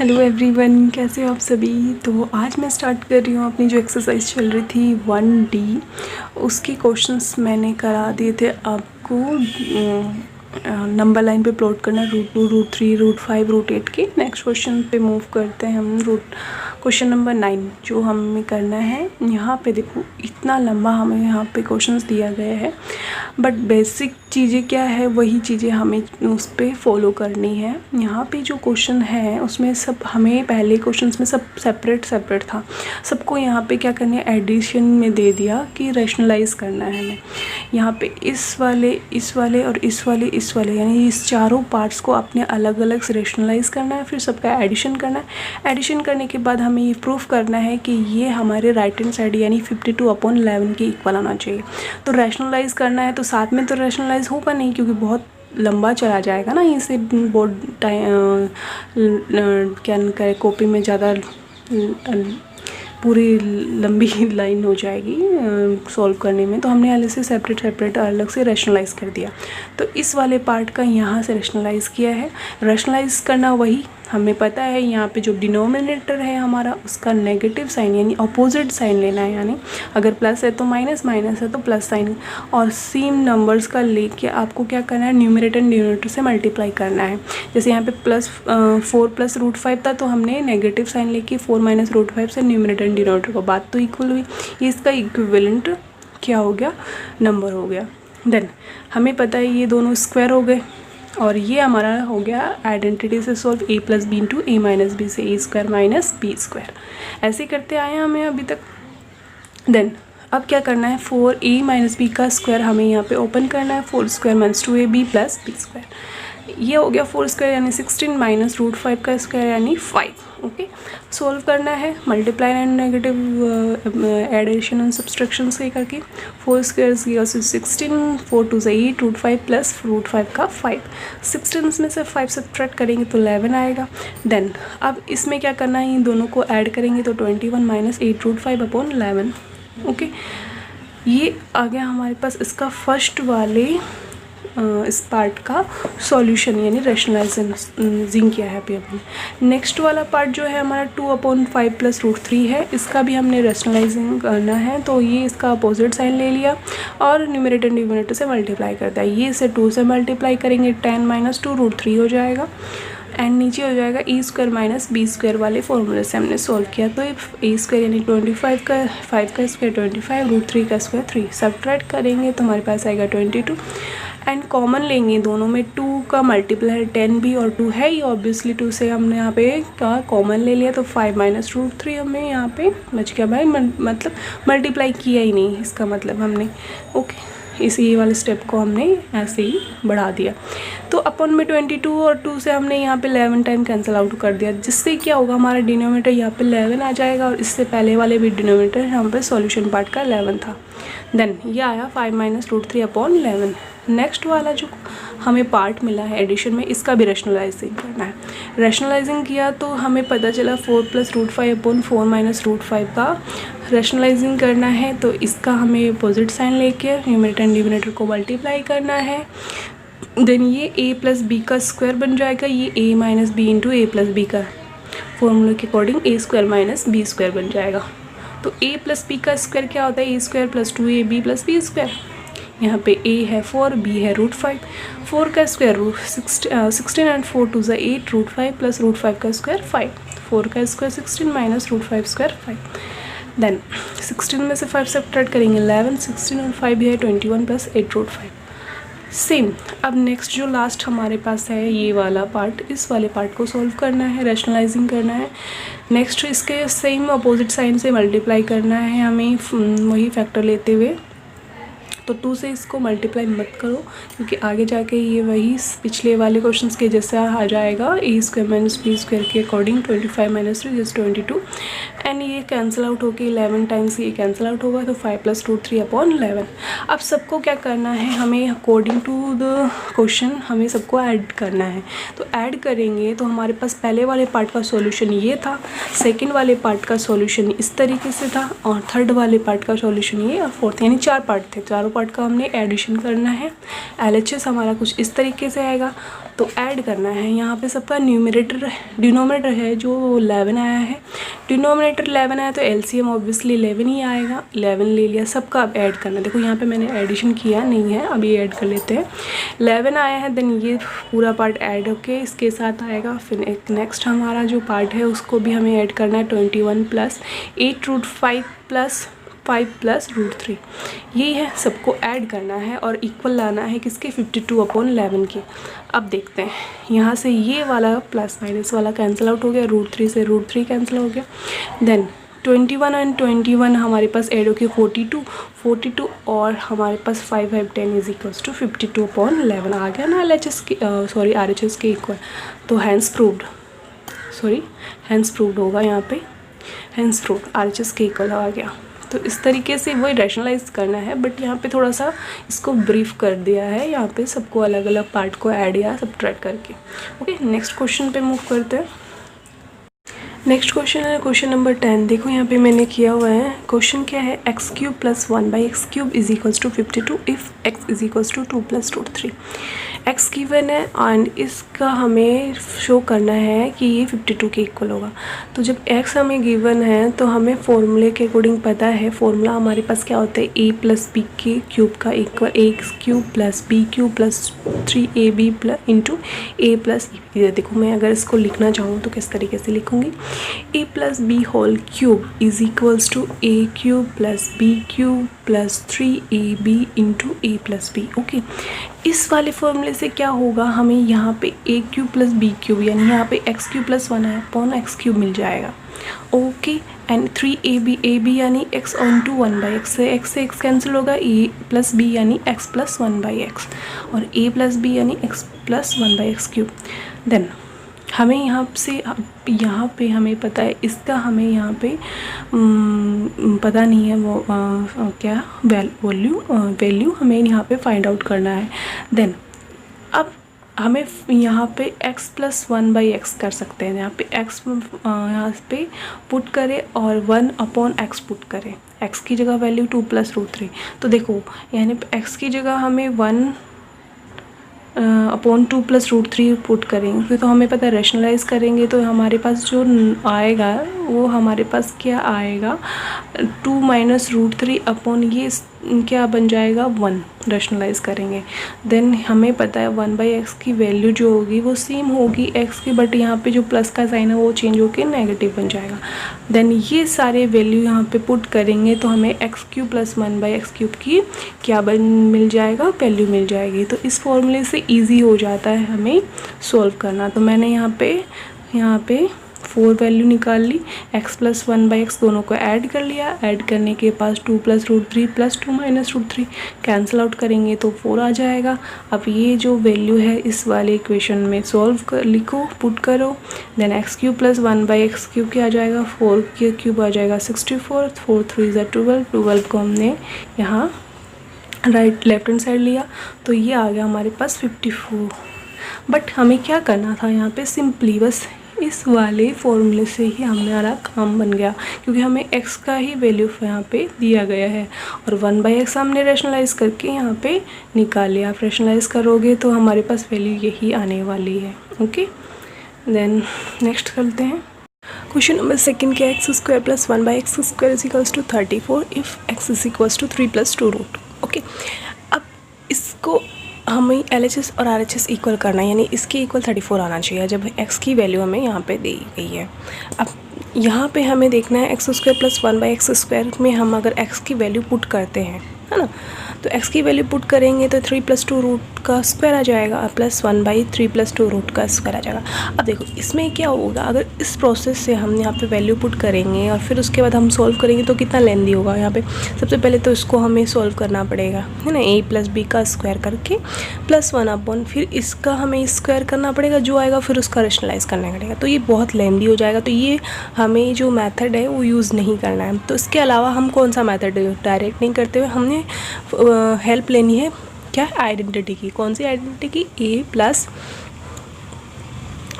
Hello everyone, कैसे हो आप सभी। तो आज मैं स्टार्ट कर रही हूँ अपनी जो एक्सरसाइज चल रही थी 1D, उसके क्वेश्चंस मैंने करा दिए थे आपको। नंबर लाइन पे प्लॉट करना √2, √3, √5, √8 के। नेक्स्ट क्वेश्चन पे मूव करते हैं हम। क्वेश्चन नंबर 9 जो हमें करना है। यहाँ पे देखो इतना लंबा हमें यहाँ पे क्वेश्चंस दिया गया है, बट बेसिक चीज़ें क्या है वही चीज़ें हमें उस पर फॉलो करनी है। यहाँ पे जो क्वेश्चन है उसमें सब हमें पहले क्वेश्चंस में सब सेपरेट था। सबको यहाँ पे क्या करना है, एडिशन में दे दिया कि रैशनलाइज़ करना है हमें। यहाँ पे इस वाले और इस वाले यानी इस चारों पार्ट्स को आपने अलग अलग से रैशनलाइज़ करना है, फिर सबका एडिशन करना है। एडिशन करने के बाद हमें ये प्रूफ करना है कि ये हमारे राइट हैंड साइड यानी 52/11 के इक्वल आना चाहिए। तो रैशनलाइज़ करना है तो साथ में तो रैशनलाइज़ होगा नहीं, क्योंकि बहुत लंबा चला जाएगा ना। इसे बोर्ड टाइम क्या करें, कॉपी में ज़्यादा पूरी लंबी लाइन हो जाएगी सॉल्व करने में। तो हमने अलग से सेपरेट अलग से रैशनलाइज़ कर दिया। तो इस वाले पार्ट का यहाँ से रैशनलाइज़ किया है। रैशनलाइज़ करना वही हमें पता है, यहाँ पे जो डिनोमिनेटर है हमारा उसका नेगेटिव साइन यानी अपोजिट साइन लेना है। यानी अगर प्लस है तो माइनस, माइनस है तो प्लस साइन। और सेम नंबर्स का लेके आपको क्या करना है, न्यूमरेटर डिनोमिनेटर से मल्टीप्लाई करना है। जैसे यहाँ पे +4 + √5 था, तो हमने नेगेटिव साइन लेके 4 - √5 से न्यूमरेटर डिनोमिनेटर को बात तो इक्वल हुई। ये इसका इक्विवेलेंट क्या हो गया, नंबर हो गया। देन हमें पता है ये दोनों स्क्वायर हो गए, और ये हमारा हो गया आइडेंटिटी से solve a + b × a - b से a² - b²। ऐसे करते आए हैं हमें अभी तक। देन अब क्या करना है, 4a - b का स्क्वायर हमें यहाँ पे ओपन करना है। 4² - 2ab + b²। ये हो गया 4² यानी 16 - √5 का स्क्वायर यानी 5। ओके, सोल्व करना है multiply and negative addition and subtraction से करके। 4² 16, 4 × 2 = 8, √5 + √5 का 5। 16 में से 5 सब्ट्रैक्ट करेंगे तो 11 आएगा। देन अब इसमें क्या करना है, इन दोनों को ऐड करेंगे तो 21 - 8 √5/11। ओके, ये आ गया हमारे पास इसका फर्स्ट वाले इस पार्ट का सॉल्यूशन यानी रैशनलाइजिंग किया है अभी हमने। नेक्स्ट वाला पार्ट जो है हमारा 2/5 + √3 है, इसका भी हमने रैशनलाइजिंग करना है। तो ये इसका अपोजिट साइन ले लिया और न्यूमरेटर डिनोमिनेटर से मल्टीप्लाई करता है। ये इसे 2 से मल्टीप्लाई करेंगे, 10 - 2 √3 हो जाएगा। एंड नीचे हो जाएगा a² - b² वाले फॉर्मूले से हमने सॉल्व किया। तो a² यानी 25 का 5 का स्क्वायर 25, √3 का स्क्वायर 3। सब्ट्रैक्ट करेंगे तो हमारे पास आएगा 22। एंड कॉमन लेंगे, दोनों में 2 का मल्टीप्लाई 10 भी और 2 है ही, ऑब्वियसली 2 से हमने यहाँ पे का कॉमन ले लिया। तो 5 - √3 हमें यहाँ पे बच गया भाई, मतलब मल्टीप्लाई किया ही नहीं, इसका मतलब हमने ओके इसी वाले स्टेप को हमने ऐसे ही बढ़ा दिया। तो अपन में 22 और 2 से हमने यहाँ पे 11 टाइम कैंसिल आउट कर दिया, जिससे क्या होगा हमारा डिनोमिनेटर यहाँ पे 11 आ जाएगा। और इससे पहले वाले भी डिनोमिनेटर यहाँ पे सॉल्यूशन पार्ट का 11 था। देन ये आया 5 - √3/11। नेक्स्ट वाला जो हमें पार्ट मिला है एडिशन में, इसका भी रैशनलाइजिंग करना है। रैशनलाइजिंग किया तो हमें पता चला 4 + √5/4 - √5 का रैशनलाइजिंग करना है। तो इसका हमें अपोजिट साइन लेके न्यूमरेटर एंड डिनोमिनेटर को मल्टीप्लाई करना है। देन ये a + b का स्क्वायर बन जाएगा। ये a - b × a + b का फॉर्मूले के अकॉर्डिंग a² - b² बन जाएगा। तो a + b का स्क्वायर क्या होता है, a² + 2ab + b²। यहाँ पे a है 4, b है √5। 4 का स्क्वायर 16 एंड 4 × 2 = 8, √5 + √5 का स्क्वायर 5। 4 का स्क्वायर 16 - √5² 5। देन 16 में से 5 सब्ट्रैक्ट करेंगे 11, 16 और 5 है 21 + 8 √5। सेम अब नेक्स्ट जो लास्ट हमारे पास है ये वाला पार्ट, इस वाले पार्ट को सॉल्व करना है, रैशनलाइजिंग करना है। नेक्स्ट इसके सेम अपोजिट साइन से मल्टीप्लाई करना है हमें, वही फैक्टर लेते हुए। तो 2 से इसको मल्टीप्लाई मत करो, क्योंकि आगे जाके ये वही पिछले वाले क्वेश्चंस के जैसा आ जाएगा। a² - b² के अकॉर्डिंग 25 - 3 = 22। एंड ये कैंसिल आउट होके 11 टाइम्स ये कैंसिल आउट होगा, तो 5 + 2 3/11। अब सबको क्या करना है, हमें अकॉर्डिंग टू द क्वेश्चन हमें सबको ऐड करना है। तो ऐड करेंगे तो हमारे पास पहले वाले पार्ट का सॉल्यूशन ये था, सेकंड वाले पार्ट का सॉल्यूशन इस तरीके से था, और थर्ड वाले पार्ट का सॉल्यूशन ये, और फोर्थ, यानी 4 पार्ट थे। चारों पार्ट का हमने एडिशन करना है। LHS हमारा कुछ इस तरीके से आएगा, तो ऐड करना है। यहाँ पे सबका डिनोमिनेटर है जो 11 आया है, डिनोमिनेटर 11 आया तो LCM ऑब्वियसली 11 ही आएगा। 11 ले लिया, सबका अब ऐड करना। देखो यहाँ पे मैंने एडिशन किया नहीं है, अभी ऐड कर लेते हैं। 11 आया है, देन ये पूरा पार्ट ऐड होके इसके साथ आएगा। फिर एक नेक्स्ट हमारा जो पार्ट है उसको भी हमें ऐड करना है, 21 + 8√5 + 5 + √3। यही है, सबको ऐड करना है और इक्वल लाना है किसके, 52/11 के। अब देखते हैं, यहाँ से ये वाला प्लस माइनस वाला कैंसिल आउट हो गया, √3 से √3 कैंसिल हो गया। देन 21 एंड 21 हमारे पास ऐड हो गया 42 और हमारे पास 5 5 10 = 52/11 आ गया ना LHS के RHS के इक्वल। तो हैंस प्रूव्ड होगा यहाँ पे, हैंस प्रूव्ड RHS के इक्वल आ गया। तो इस तरीके से वही रैशनलाइज करना है, बट यहाँ पे थोड़ा सा इसको ब्रीफ कर दिया है, यहाँ पे सबको अलग अलग पार्ट को ऐड या सब्ट्रैक्ट करके। ओके, नेक्स्ट क्वेश्चन पे मूव करते हैं। नेक्स्ट क्वेश्चन है क्वेश्चन नंबर 10। देखो यहाँ पे मैंने किया हुआ है, क्वेश्चन क्या है, x³ + 1/x³ = 52 if x = 2 + √3। x given है एंड इसका हमें शो करना है कि ये 52 के इक्वल होगा। तो जब x हमें गिवन है तो हमें फॉर्मूले के अकॉर्डिंग पता है, फॉर्मूला हमारे पास क्या होता है, a + b के क्यूब का equal x³ + b³ + 3ab × a + b। देखो मैं अगर इसको लिखना चाहूँ तो किस तरीके से लिखूँगी, a + b whole cube = a³ + b³ + 3ab × a + b। Okay, इस वाले फॉर्मूले से क्या होगा, हमें यहाँ पे a³ + b³ यानी यहाँ पे x³ + 1/x³ मिल जाएगा। ओके, एंड 3ab यानी x × 1/x से x कैंसिल होगा, a + b यानी x + 1/x और a + b यानी x + 1/x³। देन हमें यहाँ पे हमें पता है, इसका हमें यहाँ पे पता नहीं है वो क्या वैल्यू हमें यहाँ पे फाइंड आउट करना है। देन अब हमें यहाँ पे x + 1/x कर सकते हैं, यहाँ पे x यहाँ पे पुट करें और 1/x पुट करें। x की जगह वैल्यू 2 + √3। तो देखो यानी x की जगह हमें 1/2 + √3 पुट करेंगे, तो हमें पता है रैशनलाइज करेंगे तो हमारे पास जो आएगा वो हमारे पास क्या आएगा, 2 - √3 ये क्या बन जाएगा, 1 रैशनलाइज करेंगे। देन हमें पता है 1/x की वैल्यू जो होगी वो सेम होगी x की, बट यहाँ पे जो प्लस का साइन है वो चेंज होकर नेगेटिव बन जाएगा। देन ये सारे वैल्यू यहाँ पे पुट करेंगे तो हमें x³ + 1/x³ की क्या मिल जाएगा, वैल्यू मिल जाएगी। तो इस फॉर्मूले से इजी हो जाता है हमें सॉल्व करना। तो मैंने यहाँ पे 4 वैल्यू निकाल ली, x + 1/x दोनों को ऐड कर लिया। ऐड करने के पास 2 + √3 + 2 - √3 कैंसिल आउट करेंगे तो 4 आ जाएगा। अब ये जो वैल्यू है इस वाले इक्वेशन में लिखो, पुट करो। देन x³ + 1/x³ क्या आ जाएगा, 4 के क्यूब आ जाएगा 64, 4 × 3 = 12। 12 को हमने यहाँ लेफ्ट हैंड साइड लिया तो ये आ गया हमारे पास 54। बट हमें क्या करना था, यहाँ पे सिंपली बस इस वाले फॉर्मूले से ही हमारा काम बन गया, क्योंकि हमें x का ही वैल्यू यहाँ पे दिया गया है और 1/x हमने रैशनलाइज करके यहाँ पे निकाल लिया। आप रैशनलाइज करोगे तो हमारे पास वैल्यू यही आने वाली है। ओके, देन नेक्स्ट करते हैं क्वेश्चन नंबर 2 के x² + 1/x² = 34 if x = 3 + 2√। Okay, अब इसको हमें LHS और RHS इक्वल करना है, यानी इसके इक्वल 34 आना चाहिए जब x की वैल्यू हमें यहाँ पे दी गई है। अब यहाँ पे हमें देखना है x² + 1/x² में हम अगर x की वैल्यू पुट करते हैं, है ना, तो x की वैल्यू पुट करेंगे तो 3 + 2√, का स्क्वायर आ जाएगा और प्लस 1/3 + 2 रूट का स्क्वायर आ जाएगा। अब देखो इसमें क्या होगा, अगर इस प्रोसेस से हम यहाँ पे वैल्यू पुट करेंगे और फिर उसके बाद हम सॉल्व करेंगे तो कितना लेंदी होगा। यहाँ पे सबसे पहले तो इसको हमें सॉल्व करना पड़ेगा, है ना, a + b का स्क्वायर करके +1/, फिर इसका हमें स्क्वायर करना पड़ेगा जो आएगा, फिर उसका रेशनलाइज करना पड़ेगा। तो ये बहुत लेंदी हो जाएगा, तो ये हमें जो मेथड है वो यूज़ नहीं करना है। तो इसके अलावा हम कौन सा मेथड डायरेक्ट नहीं करते हुए हमने हेल्प लेनी है क्या, आइडेंटिटी की। कौन सी आइडेंटिटी की, a +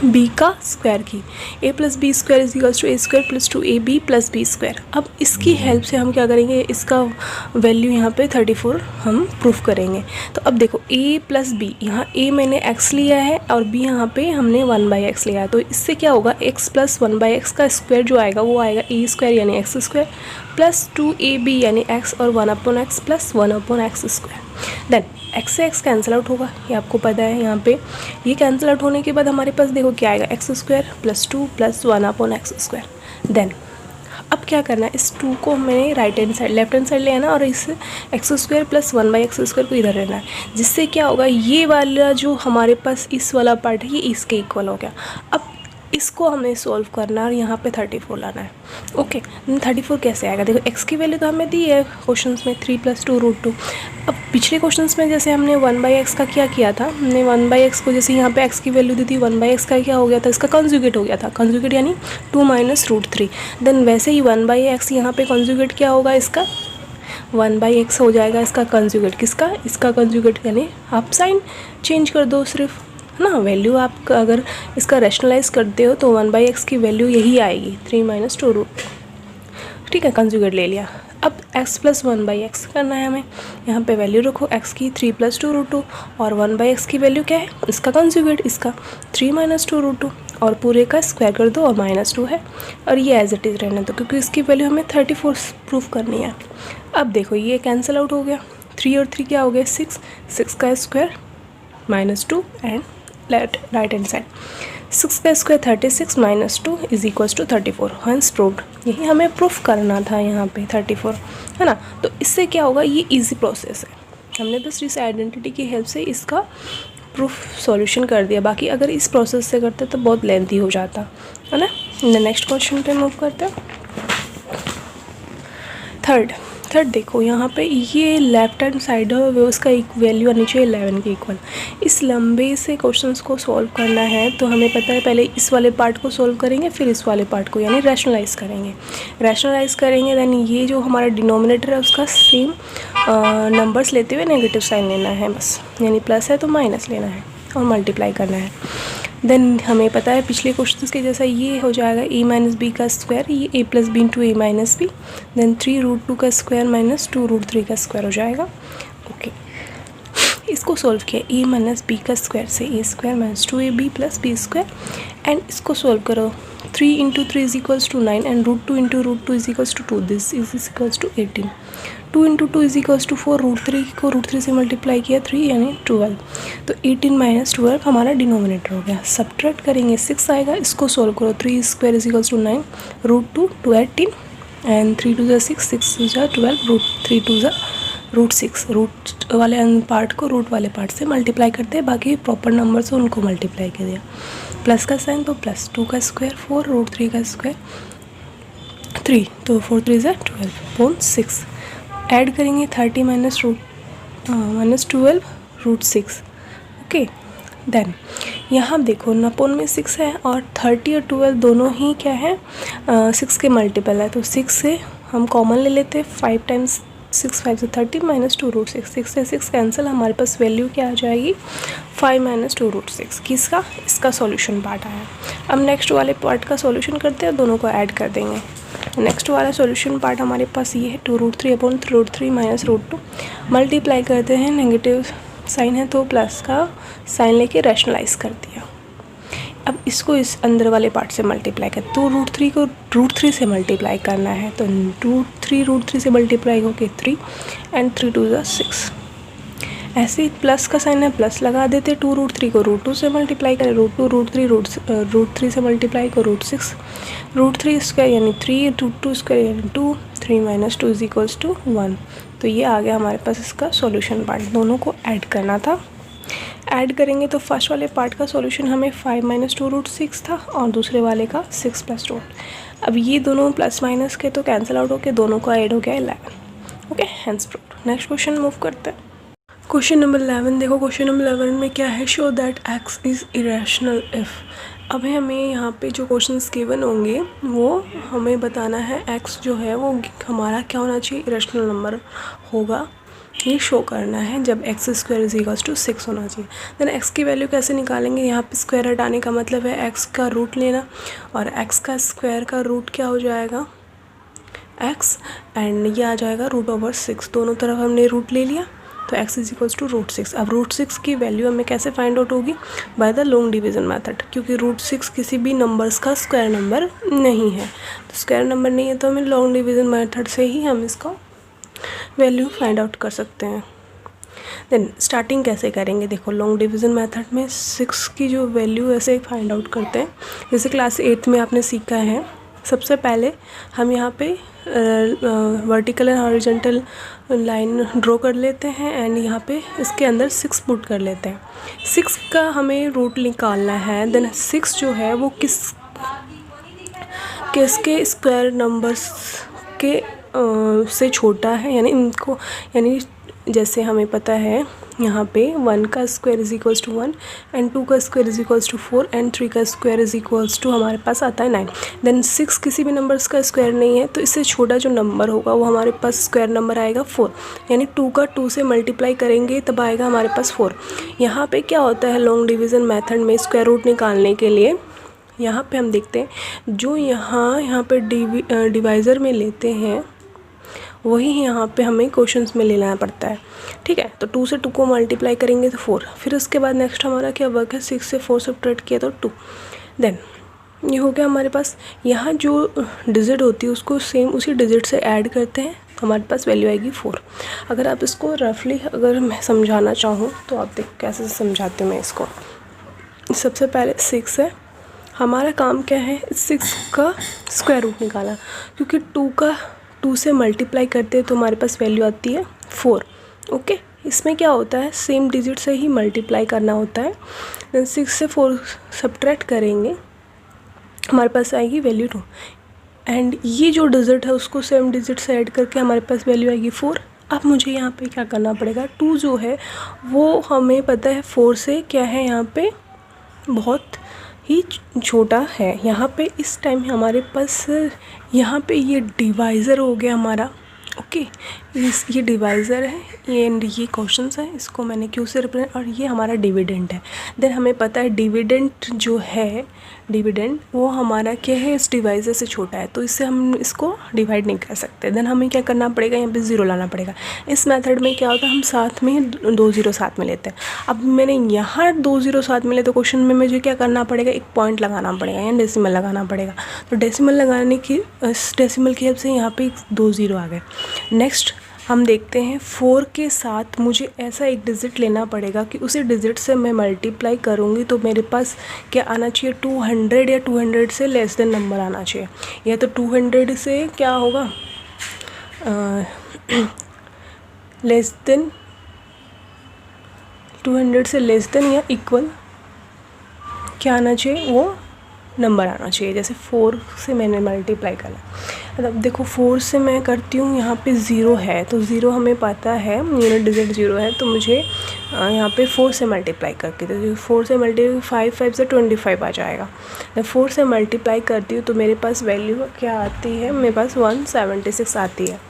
b का स्क्वायर की। a + b square = a² + 2ab + b square. अब इसकी हेल्प से हम क्या करेंगे, इसका वैल्यू यहाँ पे 34 हम प्रूफ करेंगे। तो अब देखो a + b, यहाँ a मैंने x लिया है और b यहाँ पे हमने 1/x लिया है। तो इससे क्या होगा, x + 1/x का स्क्वायर जो आएगा वो आएगा a² यानी x² + 2ab यानी x और 1/x + 1/x²। देन x से x कैंसिल आउट होगा, ये आपको पता है। यहाँ पे ये कैंसिल आउट होने के बाद हमारे पास देखो क्या आएगा, x² + 2 + 1/x²। देन अब क्या करना है, इस 2 को मैंने लेफ्ट हैंड साइड ले आना और इस x² + 1/x² को इधर रहना है, जिससे क्या होगा, ये वाला जो हमारे पास इस वाला पार्ट है ये इसके इक्वल हो गया। अब इसको हमें सॉल्व करना है और यहाँ पे 34 लाना है। ओके, 34 कैसे आएगा, देखो x की वैल्यू तो हमें दी है क्वेश्चंस में 3 + 2 √2। अब पिछले क्वेश्चंस में जैसे हमने 1/x का क्या किया था, हमने 1/x को जैसे यहाँ पे x की वैल्यू दी थी, 1/x का क्या हो गया था, इसका कंजुगेट हो गया था। कंजुगेट यानी 2 - √3। देन वैसे ही 1/x यहाँ पे कंजुगेट क्या होगा, इसका 1/x हो जाएगा इसका कंजुगेट। किसका, इसका कंजुगेट, यानी आप साइन चेंज कर दो सिर्फ, है ना। वैल्यू आप अगर इसका रैशनलाइज करते हो तो 1/x की वैल्यू यही आएगी, 3 - 2 √2। ठीक है, कंजुगेट ले लिया। अब x + 1/x करना है हमें, यहाँ पे वैल्यू रखो x की 3 + 2 √2 और 1/x की वैल्यू क्या है, इसका कंजुगेट, इसका 3 - 2 √2 और पूरे का स्क्वायर कर दो और -2 है और ये एज इट इज़ रहने दो क्योंकि इसकी वैल्यू हमें 34 प्रूफ करनी है। अब देखो ये कैंसिल आउट हो गया, 3 और 3 क्या हो गया, 6 का square -2 and right hand side 6 का स्क्वायर 36 - 2 = 34। हंस प्रूव्ड, यही हमें प्रूफ करना था यहाँ पे 34, है ना। तो इससे क्या होगा, ये इजी प्रोसेस है, हमने बस इस आइडेंटिटी की हेल्प से इसका प्रूफ सॉल्यूशन कर दिया। बाकी अगर इस प्रोसेस से करते तो बहुत लेंथी हो जाता, है ना। नेक्स्ट क्वेश्चन पे मूव करते हैं। थर्ड देखो यहाँ पे ये लेफ्ट हैंड साइड है वो उसका एक वैल्यू आनी चाहिए 11 के इक्वल। इस लंबे से क्वेश्चंस को सॉल्व करना है तो हमें पता है पहले इस वाले पार्ट को सॉल्व करेंगे, फिर इस वाले पार्ट को यानी रैशनलाइज करेंगे। दैन ये जो हमारा डिनोमिनेटर है उसका सेम नंबर्स लेते हुए नेगेटिव साइन लेना है बस, यानी प्लस है तो माइनस लेना है और मल्टीप्लाई करना है। देन हमें पता है पिछले क्वेश्चन के जैसा ये हो जाएगा a - b का स्क्वायर, ये a + b × a - b। Then 3 √2 का स्क्वायर -2 √3 का स्क्वायर हो जाएगा। ओके, इसको सॉल्व किया, a - b का स्क्वायर से a² - 2ab + b square and इसको सॉल्व करो, 3 × 3 = 9 and √2 × √2 = 2, this is equals to 18। 2 × 2 = 4, √3 को √3 से मल्टीप्लाई किया 3 यानी 12। तो 18 - 12 हमारा डिनोमिनेटर हो गया। सब्ट्रैक्ट करेंगे 6 आएगा, इसको सॉल्व करो, 3² = 9, √2 2 18 एंड 3 2 6, 6 2 12, √3 2 √6। रूट वाले पार्ट को रूट वाले पार्ट से मल्टीप्लाई करते हैं, बाकी प्रॉपर नंबर से उनको मल्टीप्लाई कर दिया। प्लस का साइन तो +, 2 का स्क्वायर 4, √3 का स्क्वायर 3, तो 4 3 12 6। ऐड करेंगे 30 - 12 √6। ओके, देन यहाँ देखो नपोन में 6 है और 30 और 12 दोनों ही क्या है 6 के मल्टीपल है, तो 6 से हम कॉमन ले लेते हैं, 5 × 6 5 से 30 - 2 √6, 6 से 6 कैंसिल, हमारे पास वैल्यू क्या आ जाएगी 5 - 2 √6। किसका, इसका सॉल्यूशन पार्ट आया। अब नेक्स्ट वाले पार्ट का सॉल्यूशन करते हैं, दोनों को ऐड कर देंगे। नेक्स्ट वाला सॉल्यूशन पार्ट हमारे पास ये है 2 √3/√3 - √2। मल्टीप्लाई करते हैं, नेगेटिव साइन है तो प्लस का साइन लेके रैशनलाइज कर दिया। अब इसको इस अंदर वाले पार्ट से मल्टीप्लाई कर, तो √3 को √3 से मल्टीप्लाई करना है, तो 3 √3 से मल्टीप्लाई होके 3 एंड 3 2 6। ऐसे ही प्लस का साइन है, प्लस लगा देते, 2 √3 को √2 से मल्टीप्लाई करें, √3 से मल्टीप्लाई को √6, √3 स्क्वायर यानी 3, √2 स्क्वायर यानी 2, 3 - 2 = 1। तो ये आ गया हमारे पास इसका सॉल्यूशन पार्ट। दोनों को ऐड करना था। ऐड करेंगे तो फर्स्ट वाले पार्ट का सॉल्यूशन हमें 5 - 2√6 था और दूसरे वाले का 6 + 2। अब ये दोनों प्लस माइनस के तो कैंसिल आउट होके दोनों का ऐड हो गया 11। Okay, hence proved. Next question move करते हैं। क्वेश्चन नंबर 11 देखो। क्वेश्चन नंबर 11 में क्या है, show that x is irrational if. अब हमें यहाँ पे जो क्वेश्चंस गिवन होंगे वो हमें बताना है x जो है वो हमारा क्या होना चाहिए, इरेशनल नंबर होगा, ये शो करना है जब x² = 6 होना चाहिए। देन x की वैल्यू कैसे निकालेंगे, यहाँ पे स्क्वायर हटाने का मतलब है x का रूट लेना, और x का स्क्वायर का रूट क्या हो जाएगा x, एंड ये आ जाएगा √/6। दोनों तरफ हमने रूट ले लिया तो x = √6। अब √6 की वैल्यू हमें कैसे फाइंड आउट होगी, by the long division method, क्योंकि √6 किसी भी नंबर्स का स्क्वायर नंबर नहीं है। तो स्क्वायर नंबर नहीं है तो हमें लॉन्ग डिवीज़न मेथड से ही हम इसका वैल्यू फाइंड आउट कर सकते हैं। देन स्टार्टिंग कैसे करेंगे, देखो लॉन्ग डिवीज़न मेथड में 6 की जो वैल्यू ऐसे फाइंड आउट करते हैं, जैसे क्लास 8 में आपने सीखा है। सबसे पहले हम यहाँ पे vertical and horizontal line draw कर लेते हैं एंड यहाँ पे इसके अंदर 6 पुट कर लेते हैं। 6 का हमें रूट निकालना है। देन 6 जो है वो किसके स्क्वायर नंबर्स के से छोटा है, यानी जैसे हमें पता है यहाँ पे 1 का स्क्वायर = 1 एंड 2 का स्क्वायर = 4 एंड 3 का स्क्वायर = हमारे पास आता है 9। देन 6 किसी भी नंबर्स का स्क्वायर नहीं है तो इससे छोटा जो नंबर होगा वो हमारे पास स्क्वायर नंबर आएगा 4, यानी 2 का 2 से मल्टीप्लाई करेंगे तब आएगा हमारे पास 4। यहाँ पे क्या होता है लॉन्ग डिवीज़न मेथड में स्क्वायर रूट निकालने के लिए, यहाँ पे हम देखते हैं जो यहाँ पे डिवाइज़र में लेते हैं वही यहाँ पे हमें क्वेश्चंस में ले लेना पड़ता है। ठीक है, तो 2 से 2 को मल्टीप्लाई करेंगे तो 4। फिर उसके बाद नेक्स्ट हमारा क्या वर्क है, 6 से 4 सब्ट्रैक्ट किया तो 2। देन ये हो गया हमारे पास। यहाँ जो डिजिट होती है उसको सेम उसी डिजिट से ऐड करते हैं तो हमारे पास वैल्यू आएगी 4। अगर आप इसको रफली अगर मैं समझाना चाहूँ तो आप देखो कैसे समझाते हैं मैं इसको। सबसे पहले 6 है, हमारा काम क्या है 6 का स्क्वायर रूट निकाला, क्योंकि 2 से मल्टीप्लाई करते हैं तो हमारे पास वैल्यू आती है 4। ओके, इसमें क्या होता है सेम डिजिट से ही मल्टीप्लाई करना होता है। देन 6 से 4 सब्ट्रैक्ट करेंगे हमारे पास आएगी वैल्यू 2, एंड ये जो डिजिट है उसको सेम डिजिट से ऐड करके हमारे पास वैल्यू आएगी 4। अब मुझे यहाँ पे क्या करना पड़ेगा, 2 जो है वो हमें पता है 4 से क्या है यहाँ पे बहुत ही छोटा है। यहाँ पे इस टाइम हमारे पास यहाँ पे ये डिवाइज़र हो गया हमारा। ओके, ये डिवाइज़र है एंड ये क्वेश्चंस है, इसको मैंने क्यू से रिप्रेजेंट, और ये हमारा डिविडेंड है। देन हमें पता है डिविडेंड जो है वो हमारा क्या है इस डिवाइज़र से छोटा है, तो इससे हम इसको डिवाइड नहीं कर सकते। देन हमें क्या करना पड़ेगा, यहाँ पे 0 लाना पड़ेगा। इस मेथड में क्या होता है हम साथ में 2 0 साथ में लेते हैं। अब मैंने यहाँ 2 0 साथ में ले तो क्वेश्चन में मुझे क्या करना पड़ेगा, एक पॉइंट लगाना पड़ेगा या डेसिमल लगाना पड़ेगा। तो डेसिमल लगाने की इस डेसिमल की हेल्प से यहाँ पे 2 0 आ गए। नेक्स्ट हम देखते हैं 4 के साथ मुझे ऐसा एक डिजिट लेना पड़ेगा कि उसी डिजिट से मैं मल्टीप्लाई करूँगी तो मेरे पास क्या आना चाहिए 200 या 200 से लेस देन नंबर आना चाहिए। या तो 200 से क्या होगा लेस देन 200 से लेस देन या इक्वल क्या आना चाहिए, वो नंबर आना चाहिए। जैसे 4 से मैंने मल्टीप्लाई करना, मतलब देखो 4 से मैं करती हूँ, यहाँ पे 0 है तो 0 हमें पता है यूनिट डिजिट 0 है, तो मुझे यहाँ पे 4 से मल्टीप्लाई करके तो 4 से मल्टीप्लाई 5 से 25 आ जाएगा। जब 4 से मल्टीप्लाई करती हूँ तो मेरे पास वैल्यू क्या आती है, मेरे पास 176 आती है।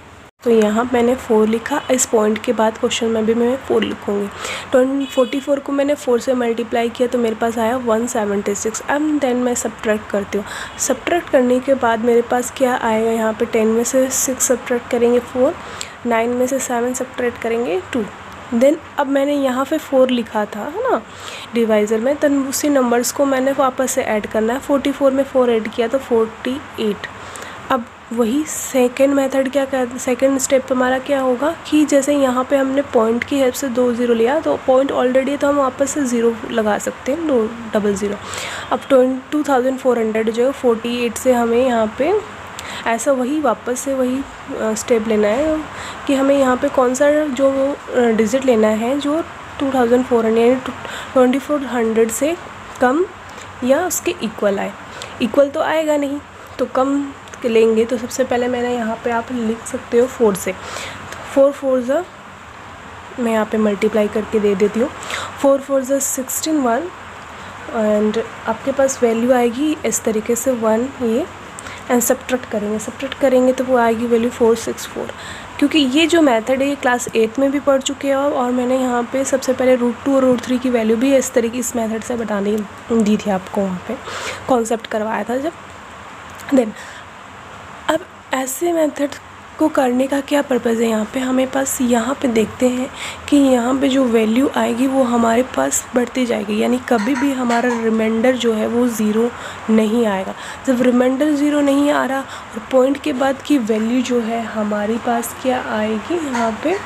तो यहाँ मैंने 4 लिखा, इस पॉइंट के बाद क्वेश्चन में भी मैं 4 लिखूँगी। 44 को मैंने 4 से मल्टीप्लाई किया तो मेरे पास आया 176। अब देन मैं सब्ट्रैक्ट करती हूँ। सब्ट्रैक्ट करने के बाद मेरे पास क्या आएगा, यहाँ पे 10 में से 6 सब्ट्रैक्ट करेंगे 4, 9 में से 7 सब्ट्रैक्ट करेंगे 2। देन अब मैंने यहाँ पे 4 लिखा था है ना डिवाइज़र में, तो उसी नंबर्स को मैंने वापस से ऐड करना है। 44 में 4 ऐड किया तो 48। अब वही सेकंड मेथड क्या कर, सेकंड स्टेप हमारा क्या होगा कि जैसे यहाँ पे हमने पॉइंट की हेल्प से 2 0 लिया तो पॉइंट ऑलरेडी तो हम वापस से 0 लगा सकते हैं, 2 0 0। अब 2400 जो है 48 से हमें यहाँ पे ऐसा वही वापस से वही स्टेप लेना है कि हमें यहाँ पे कौन सा जो डिजिट लेना है जो 2400 यानी 2400 से कम या उसके इक्वल आए। इक्वल तो आएगा नहीं, तो कम लेंगे। तो सबसे पहले मैंने यहाँ पे आप लिख सकते हो 4 से, तो 4 4 ज़ा मैं यहाँ पे मल्टीप्लाई करके दे देती हूँ। 4 4 ज़ा 16 एंड आपके पास वैल्यू आएगी इस तरीके से 1 ये, एंड सब्ट्रैक्ट करेंगे तो वो आएगी वैल्यू 464। क्योंकि ये जो मेथड है ये क्लास 8 में भी पढ़ चुके हैं और मैंने यहाँ पे सबसे पहले √2 और √3 की वैल्यू भी इस तरीके इस मेथड से बताने दी थी आपको, वहाँ पे कॉन्सेप्ट करवाया था जब। देन अब ऐसे मेथड को करने का क्या पर्पज़ है, यहाँ पे हमें पास यहाँ पे देखते हैं कि यहाँ पे जो वैल्यू आएगी वो हमारे पास बढ़ती जाएगी, यानी कभी भी हमारा रिमाइंडर जो है वो ज़ीरो नहीं आएगा। जब रिमाइंडर ज़ीरो नहीं आ रहा और पॉइंट के बाद की वैल्यू जो है हमारी पास क्या आएगी, यहाँ पे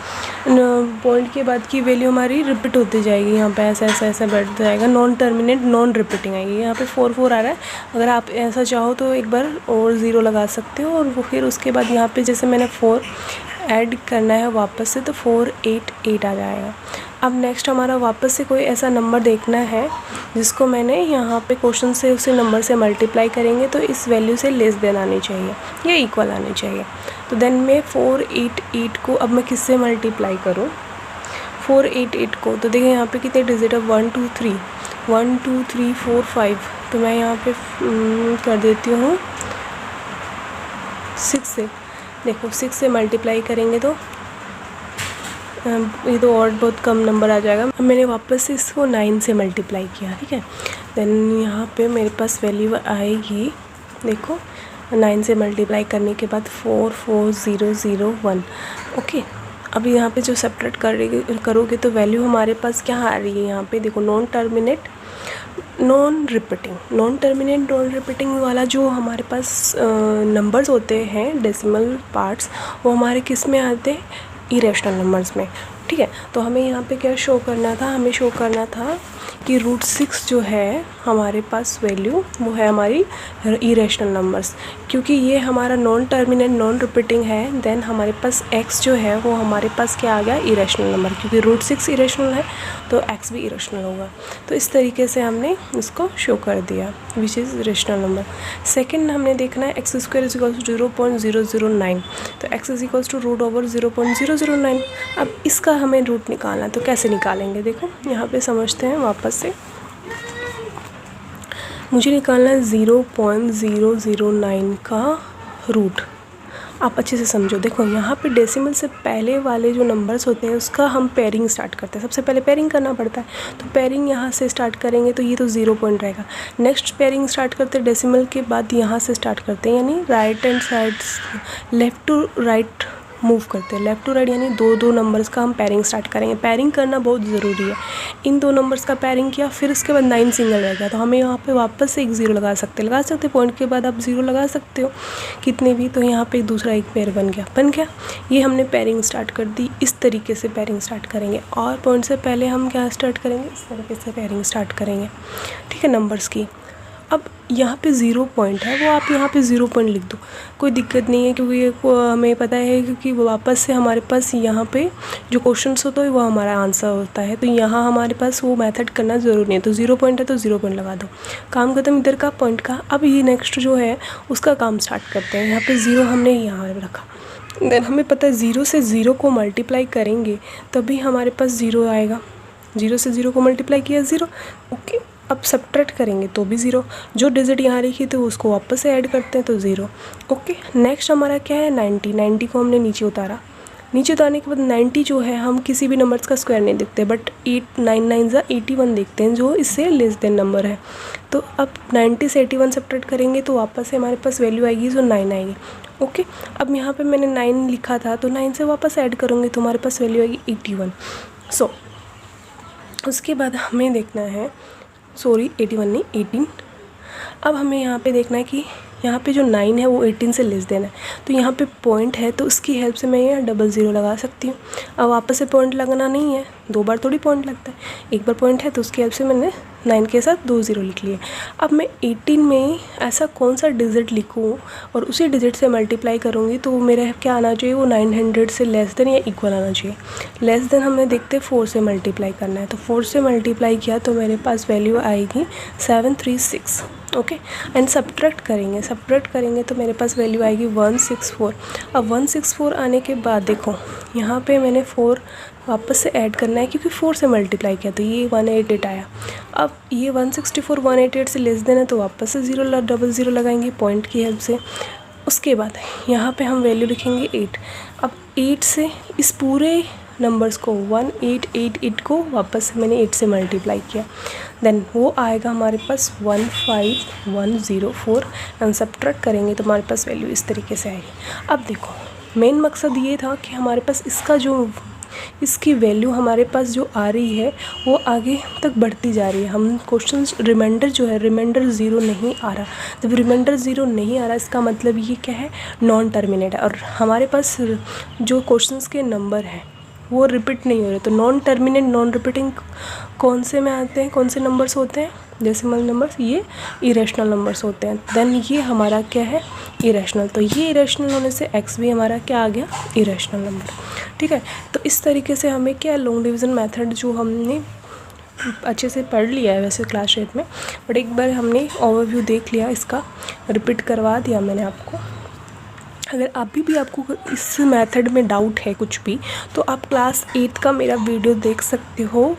पॉइंट के बाद की वैल्यू हमारी रिपीट होती जाएगी। यहाँ पे ऐसा बढ़ता जाएगा, नॉन टर्मिनेट नॉन रिपीटिंग आएगी। यहाँ पे 4 4 आ रहा है, अगर आप ऐसा चाहो तो एक बार और ज़ीरो लगा सकते हो, और वो फिर उसके बाद यहाँ पे जैसे मैंने 4 ऐड करना है वापस से, तो 488 आ जाएगा। अब नेक्स्ट हमारा वापस से कोई ऐसा नंबर देखना है जिसको मैंने यहाँ पे क्वेश्चन से उसी नंबर से मल्टीप्लाई करेंगे तो इस वैल्यू से लेस देन आनी चाहिए या इक्वल आनी चाहिए। तो देन मैं 488 को अब मैं किससे मल्टीप्लाई करूँ, 488 को, तो देखिए यहाँ पे कितने डिजिट है, 1 2 3 1 2 3 4 5, तो मैं यहाँ पे कर देती हूँ 6 से। देखो 6 से मल्टीप्लाई करेंगे तो ये तो और बहुत कम नंबर आ जाएगा। अब मैंने वापस से इसको 9 से मल्टीप्लाई किया, ठीक है। देन यहाँ पे मेरे पास वैल्यू आएगी, देखो 9 से मल्टीप्लाई करने के बाद 44001। ओके, अब यहाँ पे जो सब्ट्रैक्ट करोगे तो वैल्यू हमारे पास क्या आ रही है, यहाँ पे देखो नॉन टर्मिनेट नॉन रिपीटिंग वाला जो हमारे पास नंबर्स होते हैं डेसिमल पार्ट्स, वो हमारे किस में आते हैं, इरेशनल नंबर्स में, ठीक है। तो हमें यहाँ पे क्या शो करना था, हमें शो करना था कि √6 जो है हमारे पास वैल्यू वो है हमारी इरेशनल नंबर्स, क्योंकि ये हमारा नॉन टर्मिनेट नॉन रिपीटिंग है। देन हमारे पास x जो है वो हमारे पास क्या आ गया, इरेशनल नंबर, क्योंकि √6 इरेशनल है तो x भी इरेशनल होगा। तो इस तरीके से हमने इसको शो कर दिया which is irrational number. Second हमने देखना है x² = 0.009, तो x √0.009। अब इसका हमें रूट निकालना है, तो कैसे निकालेंगे, देखो यहाँ पे समझते हैं वापस से। मुझे निकालना है 0.009 का रूट। आप अच्छे से समझो, देखो यहाँ पे डेसिमल से पहले वाले जो नंबर्स होते हैं उसका हम पेयरिंग स्टार्ट करते हैं, सबसे पहले पेयरिंग करना पड़ता है। तो पेयरिंग यहाँ से स्टार्ट करेंगे तो ये तो 0 पॉइंट रहेगा। नेक्स्ट पेयरिंग स्टार्ट करते हैं डेसिमल के बाद यहाँ से स्टार्ट करते हैं, यानी right hand side left to right move करते हैं, लेफ़्ट टू राइट, यानी दो नंबर्स का हम पेयरिंग स्टार्ट करेंगे। पेयरिंग करना बहुत ज़रूरी है। इन 2 नंबर्स का पेयरिंग किया, फिर उसके बाद 9 सिंगल रह गया, तो हमें यहाँ पे वापस से एक 0 लगा सकते पॉइंट के बाद आप 0 लगा सकते हो कितने भी। तो यहाँ पे दूसरा एक पेयर बन गया। ये हमने पेयरिंग स्टार्ट कर दी। इस तरीके से पेयरिंग स्टार्ट करेंगे, और पॉइंट से पहले हम क्या स्टार्ट करेंगे, इस तरीके से पेयरिंग स्टार्ट करेंगे, ठीक है, नंबर्स की। अब यहाँ पे 0 पॉइंट है, वो आप यहाँ पे 0 पॉइंट लिख दो, कोई दिक्कत नहीं है, क्योंकि हमें पता है क्योंकि वापस से हमारे पास यहाँ पे जो क्वेश्चंस होता है वो हमारा आंसर होता है। तो यहाँ हमारे पास वो मेथड करना ज़रूरी नहीं है। तो 0 पॉइंट है तो 0 पॉइंट लगा दो, काम खत्म इधर का पॉइंट का। अब ये नेक्स्ट जो है उसका काम स्टार्ट करते हैं। यहाँ पर 0 हमने यहाँ रखा, देन हमें पता है 0 से 0 को मल्टीप्लाई करेंगे तभी हमारे पास 0 आएगा। 0 से 0 को मल्टीप्लाई किया 0, ओके। अब सब्ट्रैक्ट करेंगे तो भी 0, जो डिजिट यहाँ लिखी थी उसको वापस से ऐड करते हैं तो 0, ओके। नेक्स्ट हमारा क्या है, 90 को हमने नीचे उतारा। नीचे उतारने के बाद 90 जो है हम किसी भी नंबर्स का स्क्वायर नहीं देखते, बट 8 9 9 = 81 देखते हैं, जो इससे लेस देन नंबर है। तो अब 90 से 81 सब्ट्रैक्ट करेंगे तो वापस से हमारे पास वैल्यू आएगी, जो 9 आएगी, ओके। अब यहाँ पे मैंने 9 लिखा था तो 9 से वापस ऐड करूँगी तो हमारे पास वैल्यू आएगी 81। सो उसके बाद हमें देखना है, 81 नहीं 18। अब हमें यहाँ पे देखना है कि यहाँ पे जो 9 है वो 18 से लेस देन है, तो यहाँ पे पॉइंट है तो उसकी हेल्प से मैं यहाँ 00 लगा सकती हूँ। अब वापस से पॉइंट लगना नहीं है, 2 बार थोड़ी पॉइंट लगता है, एक बार पॉइंट है तो उसकी हेल्प से मैंने 9 के साथ 2 0 लिख लिए। अब मैं 18 में ऐसा कौन सा डिजिट लिखूँ और उसी डिजिट से मल्टीप्लाई करूँगी तो मेरा क्या आना चाहिए, वो 900 से लेस देन या इक्वल आना चाहिए। लेस देन हमें देखते 4 से मल्टीप्लाई करना है, तो 4 से मल्टीप्लाई किया तो मेरे पास वैल्यू आएगी 736। ओके, एंड सब्ट्रैक्ट करेंगे तो मेरे पास वैल्यू आएगी 164। अब 164 आने के बाद देखो यहाँ पे मैंने 4 वापस से ऐड करना है क्योंकि 4 से मल्टीप्लाई किया तो ये 188 आया। अब ये 164 188 से लेस देन है तो वापस से 00 लगाएंगे पॉइंट की हेल्प से। उसके बाद यहाँ पे हम वैल्यू लिखेंगे 8। अब 8 से इस पूरे नंबर्स को 1888 को वापस से मैंने 8 से मल्टीप्लाई किया, देन वो आएगा हमारे पास 15104 एंड सब्ट्रैक्ट करेंगे तो हमारे पास वैल्यू इस तरीके से आएगी। अब देखो मेन मकसद ये था कि हमारे पास इसकी वैल्यू हमारे पास जो आ रही है वो आगे तक बढ़ती जा रही है। हम क्वेश्चन रिमाइंडर जो है रिमाइंडर 0 नहीं आ रहा, जब रिमाइंडर 0 नहीं आ रहा इसका मतलब ये क्या है, नॉन टर्मिनेट है और हमारे पास जो क्वेश्चंस के नंबर हैं वो रिपीट नहीं हो रहे। तो नॉन टर्मिनेट नॉन रिपीटिंग कौन से में आते हैं, कौन से नंबर्स होते हैं, डेसिमल नंबर्स, ये इरेशनल नंबर्स होते हैं। देन ये हमारा क्या है, इरेशनल, तो ये इरेशनल होने से x भी हमारा क्या आ गया, इरेशनल नंबर। ठीक है, तो इस तरीके से हमें क्या लॉन्ग डिवीज़न मेथड जो हमने अच्छे से पढ़ लिया है वैसे क्लास 8 में, बट एक बार हमने ओवरव्यू देख लिया, इसका रिपीट करवा दिया मैंने आपको। अगर अभी भी आपको इस मेथड में डाउट है कुछ भी तो आप क्लास 8 का मेरा वीडियो देख सकते हो,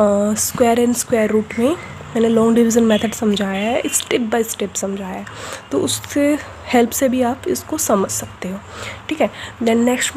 स्क्वायर एंड स्क्वायर रूट में मैंने लॉन्ग डिवीज़न मेथड समझाया है, स्टेप बाय स्टेप समझाया है, तो उससे हेल्प से भी आप इसको समझ सकते हो। ठीक है, देन नेक्स्ट